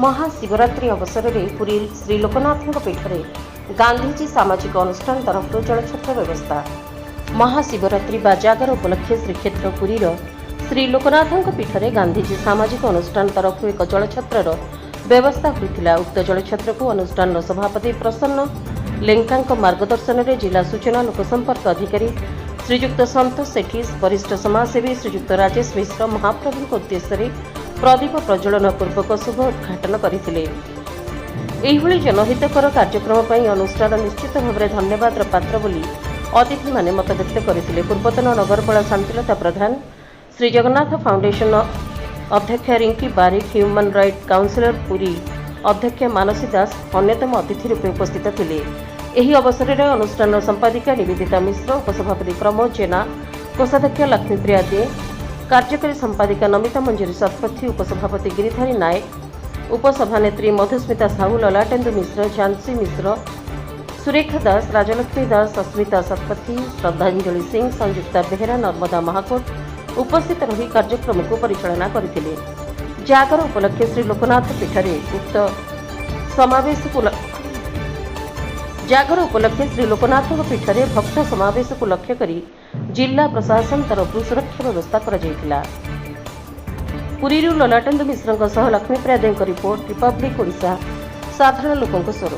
महाशिवरात्रि अवसर में पुरी श्री लोकनाथ पीठ में गांधीजी सामाजिक अनुष्ठान तरफ जलछत्र व्यवस्था। महाशिवरात्रि बा जागर उपलक्षे श्रीक्षेत्र पुरीर श्री लोकनाथ पीठ में गांधीजी सामाजिक अनुष्ठान तरफ एक जलछत्र व्यवस्था होता। उक्त जलछत्र को अनुष्ठान सभापति प्रसन्न लेंका मार्गदर्शन में जिला सूचना लोकसंपर्क अधिकारी श्रीजुक्त संतोष सेठी, वरिष्ठ समाजसेवी श्रीजुक्त राजेश मिश्र महाप्रभु उद्देश्य प्रदीप प्रज्वलन पूर्वक शुभ उद्घाटन करते। जनहितकर कार्यक्रम पर अनुष्ठान निश्चित भाव में धन्यवाद पात्र बोली अतिथि माने मत व्यक्त करते। पूर्वतन नगरपाल शांतिलता प्रधान, श्री जगन्नाथ फाउंडेशन अध्यक्ष रिंकी बारिक, ह्यूमन राइट काउंसिलर पुरी अध्यक्ष मानसी दास अन्यतम अतिथि रूपे उपस्थित थे। ଏହି ଅବସରରେ ଅନୁଷ୍ଠାନର ସମ୍ପାଦିକା ନିବେଦିତା ମିଶ୍ର, ଉପସଭାପତି ପ୍ରମୋଦ ଜେନା, କୋଷାଧ୍ୟକ୍ଷ ଲକ୍ଷ୍ମୀପ୍ରିୟା ଦେ, କାର୍ଯ୍ୟକାରୀ ସମ୍ପାଦିକା ନମିତା ମଞ୍ଜୁରୀ ଶତପଥୀ, ଉପସଭାପତି ଗିରିଧାରୀ ନାୟକ, ଉପସଭାନେତ୍ରୀ ମଧୁସ୍ମିତା ସାହୁ, ଲଲାଟେନ୍ଦୁ ମିଶ୍ର, ଝାନ୍ସୀ ମିଶ୍ର, ସୁରେଖା ଦାସ, ରାଜଲକ୍ଷ୍ମୀ ଦାସ, ସସ୍ମିତା ଶତପଥୀ, ଶ୍ରଦ୍ଧାଞ୍ଜଳି ସିଂ, ସଂଯୁକ୍ତା ବେହେରା, ନର୍ମଦା ମହାକୋଟ ଉପସ୍ଥିତ ରହି କାର୍ଯ୍ୟକ୍ରମକୁ ପରିଚାଳନା କରିଥିଲେ। ଜାଗର ଉପଲକ୍ଷେ ଶ୍ରୀ ଲୋକନାଥ ପୀଠରେ ଉକ୍ତ ସମାବେଶକୁ जागर उपलक्षे श्री लोकनाथ पीठ में भक्त समावेश को लक्ष्य कर जिला प्रशासन तरफ सुरक्षा व्यवस्था करा। पुरी ललाटेन्दु मिश्र लक्ष्मीप्रिया रिपोर्ट, रिपब्लिक ओडिशा, साधारण लोकों स्वर।